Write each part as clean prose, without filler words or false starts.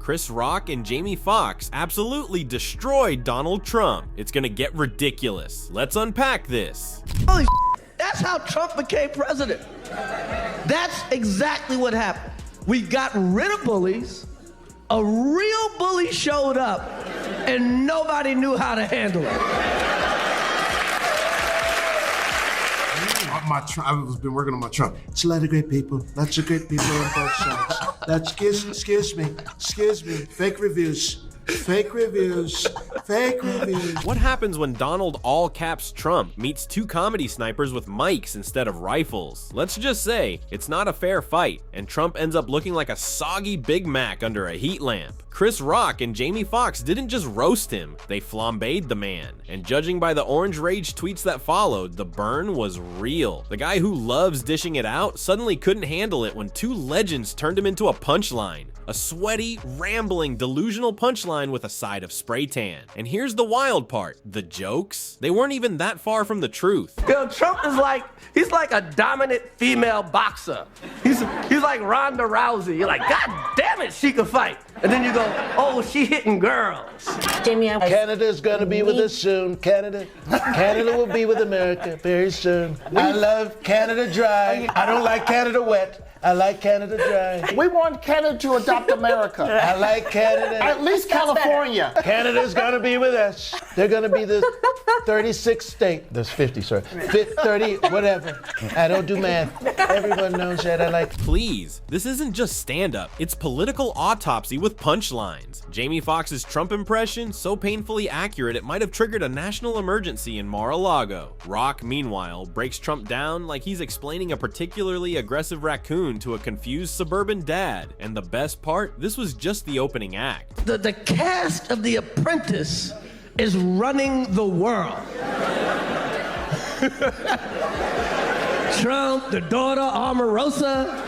Chris Rock and Jamie Foxx absolutely destroyed Donald Trump. It's gonna get ridiculous. Let's unpack this. Holy that's how Trump became president. That's exactly what happened. We got rid of bullies, a real bully showed up, and nobody knew how to handle it. I've been working on my Trump. It's a lot of great people. Lots of great people on both sides. Excuse me. Fake reviews. Fake reviews. What happens when Donald all caps Trump meets two comedy snipers with mics instead of rifles? Let's just say it's not a fair fight, and Trump ends up looking like a soggy Big Mac under a heat lamp. Chris Rock and Jamie Foxx didn't just roast him, they flambéed the man. And judging by the orange rage tweets that followed, the burn was real. The guy who loves dishing it out suddenly couldn't handle it when two legends turned him into a punchline. A sweaty, rambling, delusional punchline with a side of spray tan. And here's the wild part, the jokes? They weren't even that far from the truth. Yo, Trump is he's like a dominant female boxer. He's like Ronda Rousey. You're like, God damn it, she can fight. And then you go, oh, she hitting girls. Jamie, Canada's gonna be with us soon. Canada will be with America very soon. I love Canada dry. I don't like Canada wet. I like Canada dry. We want Canada to adopt America. I like Canada. At least California. Canada's gonna be with us. They're gonna be the 36th state. There's 50, sorry. 30, whatever. I don't do math. Everyone knows that I like. Please, this isn't just stand-up, it's political autopsy with punchlines. Jamie Foxx's Trump impression, so painfully accurate it might have triggered a national emergency in Mar-a-Lago. Rock, meanwhile, breaks Trump down like he's explaining a particularly aggressive raccoon to a confused suburban dad. And the best part, this was just the opening act. The cast of The Apprentice is running the world. Trump, the daughter, Omarosa,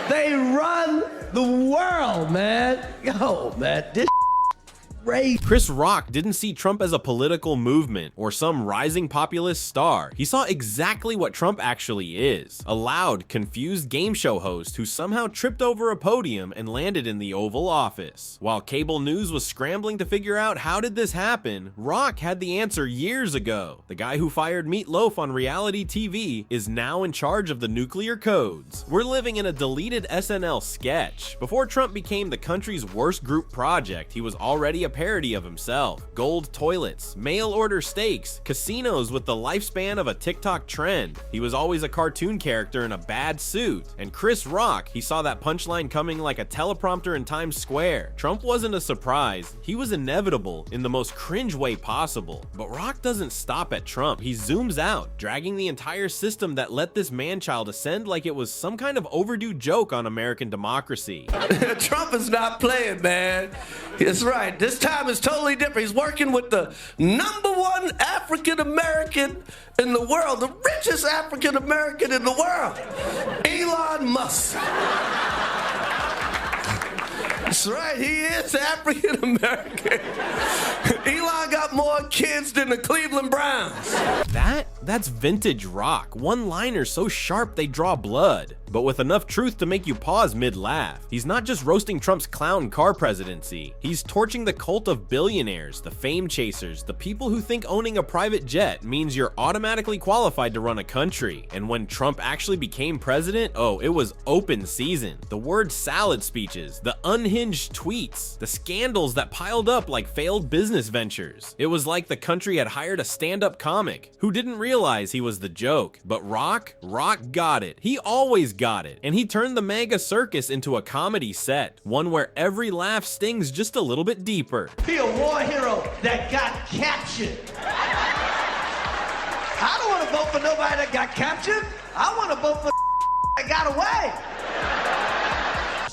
they run the world, man. Yo, man, this crazy. Chris Rock didn't see Trump as a political movement or some rising populist star. He saw exactly what Trump actually is, a loud, confused game show host who somehow tripped over a podium and landed in the Oval Office. While cable news was scrambling to figure out how did this happen, Rock had the answer years ago. The guy who fired Meat Loaf on reality TV is now in charge of the nuclear codes. We're living in a deleted SNL sketch. Before Trump became the country's worst group project, he was already a parody of himself. Gold toilets, mail order steaks, casinos with the lifespan of a TikTok trend. He was always a cartoon character in a bad suit. And Chris Rock, he saw that punchline coming like a teleprompter in Times Square. Trump wasn't a surprise, he was inevitable in the most cringe way possible. But Rock doesn't stop at Trump, he zooms out, dragging the entire system that let this man-child ascend like it was some kind of overdue joke on American democracy. Trump is not playing, man. That's right. This time is totally different. He's working with the #1 African American in the world, the richest African American in the world, Elon Musk. That's right, he is African American. Elon got more kids than the Cleveland Browns. That's vintage Rock. One-liners so sharp they draw blood, but with enough truth to make you pause mid-laugh. He's not just roasting Trump's clown car presidency, he's torching the cult of billionaires, the fame chasers, the people who think owning a private jet means you're automatically qualified to run a country. And when Trump actually became president, oh, it was open season. The word salad speeches, the unhinged tweets, the scandals that piled up like failed business ventures. It was like the country had hired a stand-up comic who didn't realize he was the joke. But Rock got it. He always got it. And he turned the mega circus into a comedy set, one where every laugh stings just a little bit deeper. Be a war hero that got captured. I don't want to vote for nobody that got captured. I want to vote for that got away.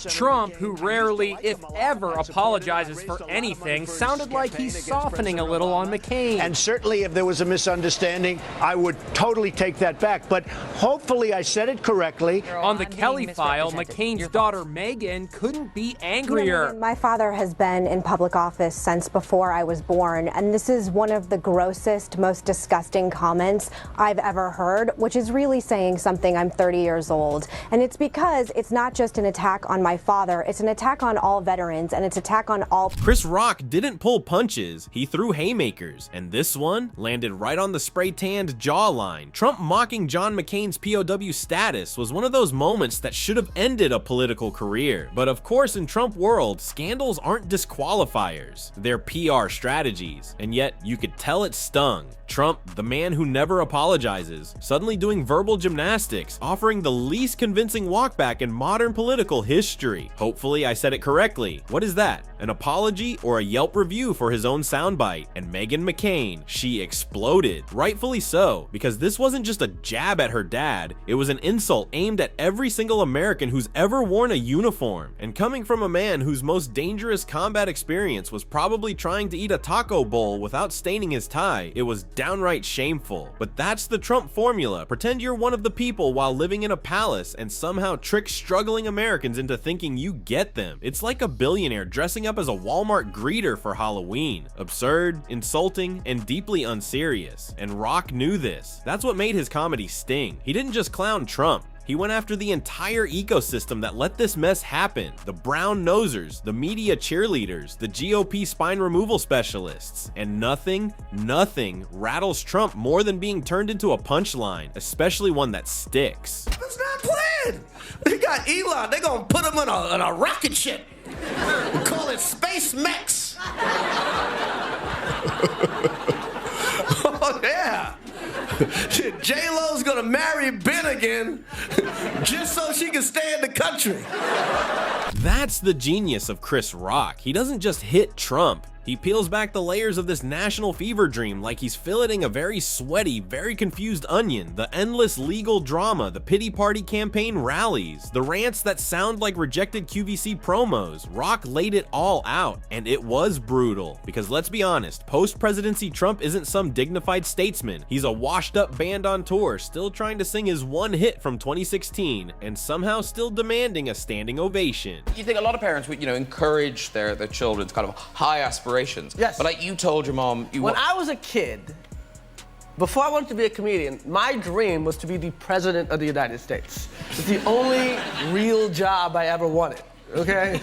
Trump, who rarely, if ever, apologizes for anything, sounded like he's softening a little on McCain. And certainly if there was a misunderstanding, I would totally take that back. But hopefully I said it correctly. On the Kelly file, McCain's daughter Meghan couldn't be angrier. My father has been in public office since before I was born, and this is one of the grossest, most disgusting comments I've ever heard, which is really saying something. I'm 30 years old. And it's because it's not just an attack on my father. It's an attack on all veterans, and it's an attack on all. Chris Rock didn't pull punches, he threw haymakers, and this one landed right on the spray-tanned jawline. Trump mocking John McCain's POW status was one of those moments that should have ended a political career. But of course, in Trump world, scandals aren't disqualifiers, they're PR strategies, and yet you could tell it stung. Trump, the man who never apologizes, suddenly doing verbal gymnastics, offering the least convincing walkback in modern political history. Hopefully I said it correctly. What is that? An apology or a Yelp review for his own soundbite? And Meghan McCain, she exploded. Rightfully so, because this wasn't just a jab at her dad, it was an insult aimed at every single American who's ever worn a uniform. And coming from a man whose most dangerous combat experience was probably trying to eat a taco bowl without staining his tie, it was downright shameful. But that's the Trump formula. Pretend you're one of the people while living in a palace and somehow trick struggling Americans into thinking you get them. It's like a billionaire dressing up as a Walmart greeter for Halloween. Absurd, insulting, and deeply unserious. And Rock knew this. That's what made his comedy sting. He didn't just clown Trump. He went after the entire ecosystem that let this mess happen. The brown nosers, the media cheerleaders, the GOP spine removal specialists. And nothing rattles Trump more than being turned into a punchline, especially one that sticks. It's not playing. They got Elon. They're going to put him in a rocket ship. We call it Space Mex. Oh, yeah. J-Lo's gonna marry Ben again just so she can stay in the country. That's the genius of Chris Rock. He doesn't just hit Trump. He peels back the layers of this national fever dream like he's filleting a very sweaty, very confused onion. The endless legal drama, the pity party campaign rallies, the rants that sound like rejected QVC promos. Rock laid it all out, and it was brutal. Because let's be honest, post-presidency Trump isn't some dignified statesman. He's a washed-up band on tour, still trying to sing his one hit from 2016, and somehow still demanding a standing ovation. You think a lot of parents would, encourage their children's kind of high aspirations. Yes. But like you told your mom, when I was a kid, before I wanted to be a comedian, my dream was to be the president of the United States. It's the only real job I ever wanted. Okay?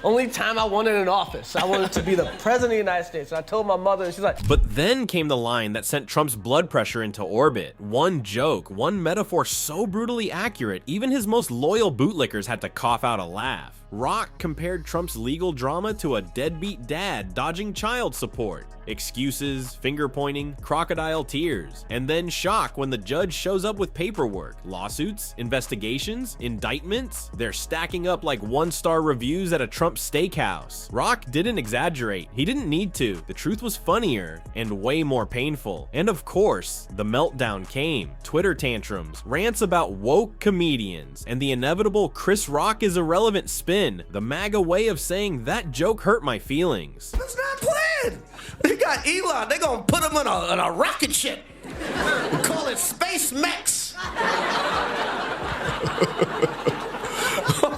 Only time I wanted an office. I wanted to be the president of the United States. And I told my mother, and she's like. But then came the line that sent Trump's blood pressure into orbit. One joke, one metaphor so brutally accurate, even his most loyal bootlickers had to cough out a laugh. Rock compared Trump's legal drama to a deadbeat dad dodging child support. Excuses, finger pointing, crocodile tears, and then shock when the judge shows up with paperwork. Lawsuits, investigations, indictments, they're stacking up like one-star reviews at a Trump steakhouse. Rock didn't exaggerate, he didn't need to. The truth was funnier and way more painful. And of course, the meltdown came. Twitter tantrums, rants about woke comedians, and the inevitable Chris Rock is irrelevant spin, the MAGA way of saying that joke hurt my feelings. It's not playing. They got Elon. They're going to put him in a rocket ship. We call it Space Mex.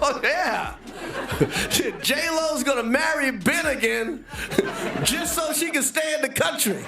Oh, yeah. J-Lo's going to marry Ben again just so she can stay in the country.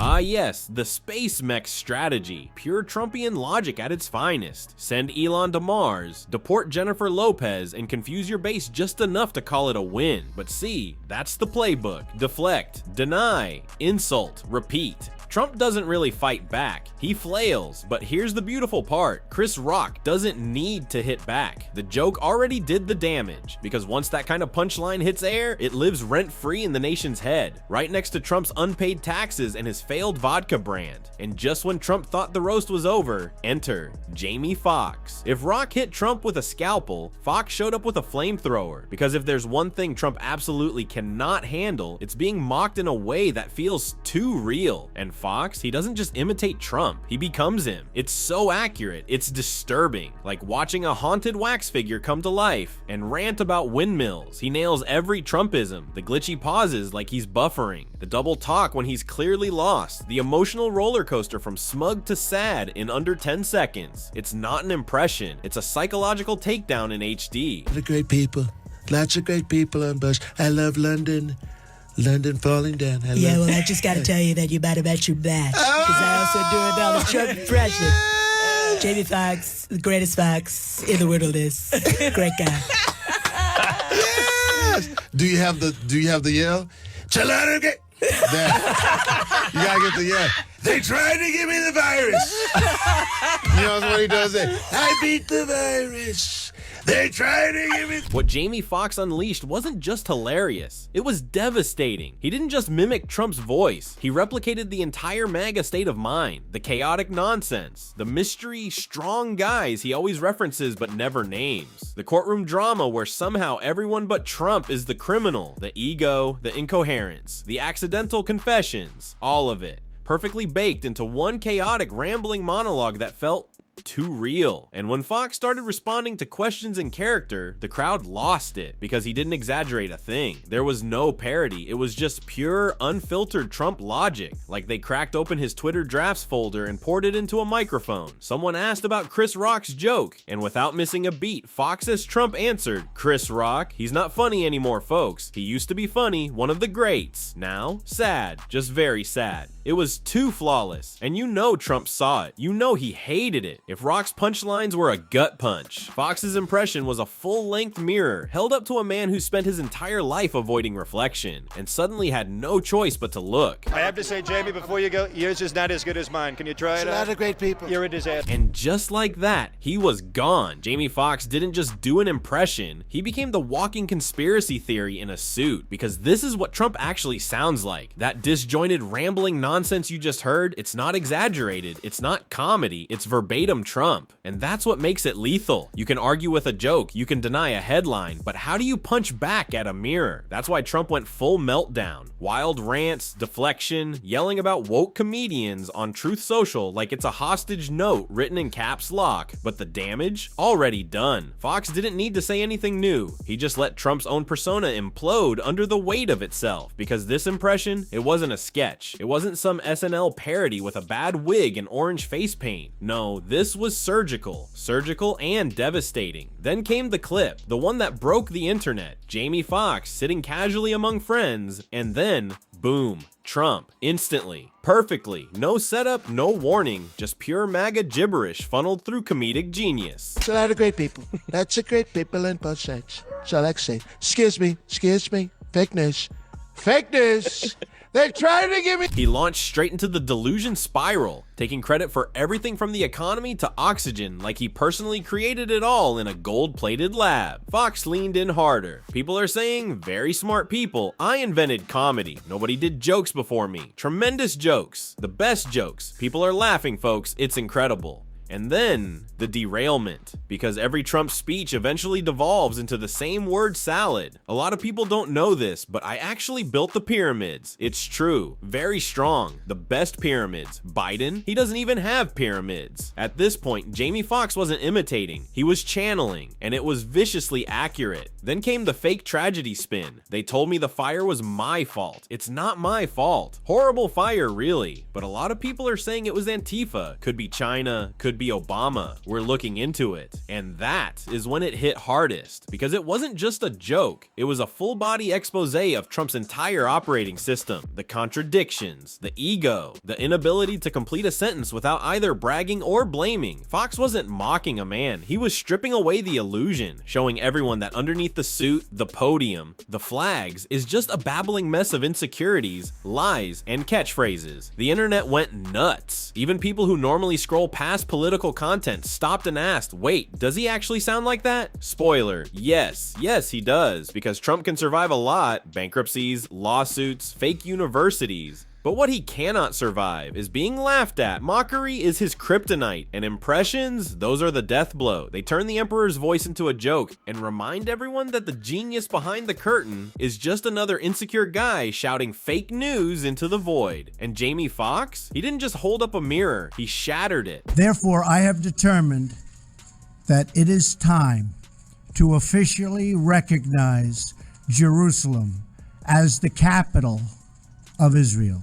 Ah yes, the Space Mech strategy. Pure Trumpian logic at its finest. Send Elon to Mars, deport Jennifer Lopez, and confuse your base just enough to call it a win. But see, that's the playbook. Deflect, deny, insult, repeat. Trump doesn't really fight back. He flails, but here's the beautiful part. Chris Rock doesn't need to hit back. The joke already did the damage, because once that kind of punchline hits air, it lives rent-free in the nation's head, right next to Trump's unpaid taxes and his failed vodka brand. And just when Trump thought the roast was over, enter Jamie Foxx. If Rock hit Trump with a scalpel, Foxx showed up with a flamethrower, because if there's one thing Trump absolutely cannot handle, it's being mocked in a way that feels too real. And Foxx, he doesn't just imitate Trump, he becomes him. It's so accurate, it's disturbing. Like watching a haunted wax figure come to life and rant about windmills. He nails every Trumpism, the glitchy pauses like he's buffering, the double talk when he's clearly lost, the emotional roller coaster from smug to sad in under 10 seconds. It's not an impression, it's a psychological takedown in HD. The great people, lots of great people on bus. I love London. London falling down. I just gotta tell you that you better bet your batch. Because I also do a Donald Trump impression. Jamie Foxx, the greatest Fox in the wilderness. Great guy. Yes. Do you have the yell? There. You gotta get the yell. They tried to give me the virus. You know what he does there? I beat the virus. They tried to give me. What Jamie Foxx unleashed wasn't just hilarious, it was devastating. He didn't just mimic Trump's voice, he replicated the entire MAGA state of mind, the chaotic nonsense, the mystery, strong guys he always references but never names, the courtroom drama where somehow everyone but Trump is the criminal, the ego, the incoherence, the accidental confessions, all of it, perfectly baked into one chaotic, rambling monologue that felt too real. And when Foxx started responding to questions in character, the crowd lost it because he didn't exaggerate a thing. There was no parody, it was just pure, unfiltered Trump logic. Like they cracked open his Twitter drafts folder and poured it into a microphone. Someone asked about Chris Rock's joke, and without missing a beat, Foxx as Trump answered, "Chris Rock? He's not funny anymore, folks. He used to be funny, one of the greats. Now, sad. Just very sad." It was too flawless, and you know Trump saw it. You know he hated it. If Rock's punchlines were a gut punch, Foxx's impression was a full-length mirror held up to a man who spent his entire life avoiding reflection, and suddenly had no choice but to look. I have to say, Jamie, before you go, yours is not as good as mine. Can you try it out? There's a lot of great people. You're a disaster. And just like that, he was gone. Jamie Foxx didn't just do an impression, he became the walking conspiracy theory in a suit, because this is what Trump actually sounds like. That disjointed, rambling nonsense you just heard, it's not exaggerated, it's not comedy, it's verbatim Trump. And that's what makes it lethal. You can argue with a joke, you can deny a headline, but how do you punch back at a mirror? That's why Trump went full meltdown. Wild rants, deflection, yelling about woke comedians on Truth Social like it's a hostage note written in caps lock. But the damage? Already done. Foxx didn't need to say anything new. He just let Trump's own persona implode under the weight of itself, because this impression, it wasn't a sketch. It wasn't some SNL parody with a bad wig and orange face paint. No, this was surgical and devastating. Then came the clip, the one that broke the internet. Jamie Foxx sitting casually among friends, and then, boom, Trump, instantly, perfectly, no setup, no warning, just pure MAGA gibberish funneled through comedic genius. It's a lot of great people. Lots of great people on both sides. That's all I can say. Excuse me, fake news. Fake news! They're trying to give me. He launched straight into the delusion spiral, taking credit for everything from the economy to oxygen like he personally created it all in a gold-plated lab. Foxx leaned in harder. People are saying, very smart people, I invented comedy. Nobody did jokes before me. Tremendous jokes. The best jokes. People are laughing, folks. It's incredible. And then, the derailment, because every Trump speech eventually devolves into the same word salad. A lot of people don't know this, but I actually built the pyramids. It's true. Very strong. The best pyramids. Biden? He doesn't even have pyramids. At this point, Jamie Foxx wasn't imitating. He was channeling, and it was viciously accurate. Then came the fake tragedy spin. They told me the fire was my fault. It's not my fault. Horrible fire, really. But a lot of people are saying it was Antifa. Could be China, could be Obama. We're looking into it. And that is when it hit hardest, because it wasn't just a joke. It was a full-body expose of Trump's entire operating system, the contradictions, the ego, the inability to complete a sentence without either bragging or blaming. Foxx wasn't mocking a man. He was stripping away the illusion, showing everyone that underneath the suit, the podium, the flags is just a babbling mess of insecurities, lies, and catchphrases. The internet went nuts. Even people who normally scroll past political content stopped and asked, wait, does he actually sound like that? Spoiler, yes, he does, because Trump can survive a lot: bankruptcies, lawsuits, fake universities. But what he cannot survive is being laughed at. Mockery is his kryptonite, and impressions, those are the death blow. They turn the emperor's voice into a joke and remind everyone that the genius behind the curtain is just another insecure guy shouting fake news into the void. And Jamie Foxx? He didn't just hold up a mirror, he shattered it. Therefore, I have determined that it is time to officially recognize Jerusalem as the capital of Israel.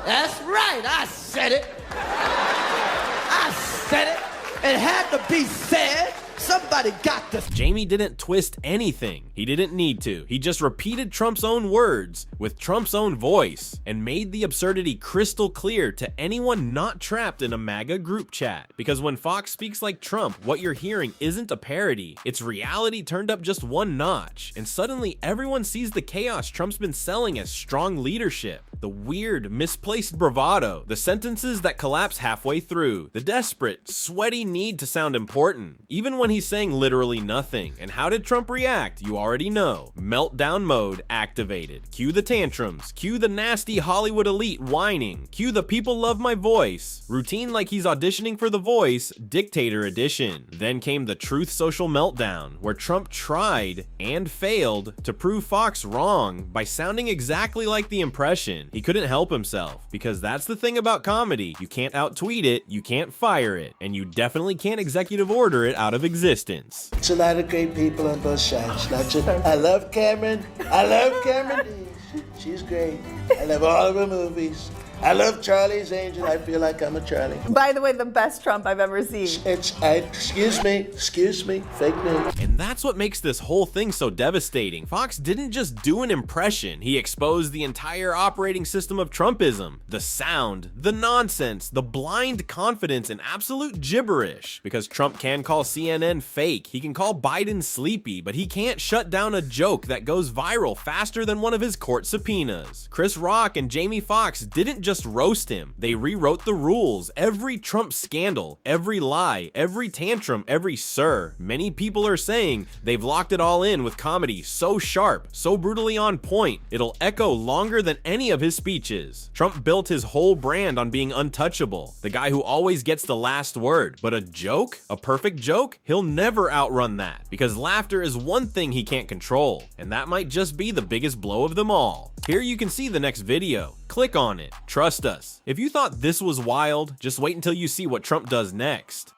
That's right, I said it. I said it. It had to be said. Somebody got this. Jamie didn't twist anything. He didn't need to. He just repeated Trump's own words with Trump's own voice and made the absurdity crystal clear to anyone not trapped in a MAGA group chat. Because when Foxx speaks like Trump, what you're hearing isn't a parody. It's reality turned up just one notch. And suddenly everyone sees the chaos Trump's been selling as strong leadership. The weird, misplaced bravado, the sentences that collapse halfway through, the desperate, sweaty need to sound important, even when he's saying literally nothing. And how did Trump react? You already know. Meltdown mode activated. Cue the tantrums. Cue the nasty Hollywood elite whining. Cue the people love my voice. Routine like he's auditioning for The Voice, Dictator edition. Then came the truth social meltdown, where Trump tried and failed to prove Foxx wrong by sounding exactly like the impression. He couldn't help himself, because that's the thing about comedy. You can't out-tweet it, you can't fire it, and you definitely can't executive order it out of existence. It's a lot of great people on both sides. I love Cameron. I love Cameron Diaz. She's great. I love all of her movies. I love Charlie's Angel. I feel like I'm a Charlie. By the way, the best Trump I've ever seen. Excuse me, fake news. And that's what makes this whole thing so devastating. Foxx didn't just do an impression, he exposed the entire operating system of Trumpism. The sound, the nonsense, the blind confidence and absolute gibberish. Because Trump can call CNN fake, he can call Biden sleepy, but he can't shut down a joke that goes viral faster than one of his court subpoenas. Chris Rock and Jamie Foxx didn't just roast him, they rewrote the rules. Every Trump scandal, every lie, every tantrum, every sir. Many people are saying they've locked it all in with comedy so sharp, so brutally on point, it'll echo longer than any of his speeches. Trump built his whole brand on being untouchable, the guy who always gets the last word. But a joke? A perfect joke? He'll never outrun that, because laughter is one thing he can't control, and that might just be the biggest blow of them all. Here you can see the next video. Click on it. Trust us. If you thought this was wild, just wait until you see what Trump does next.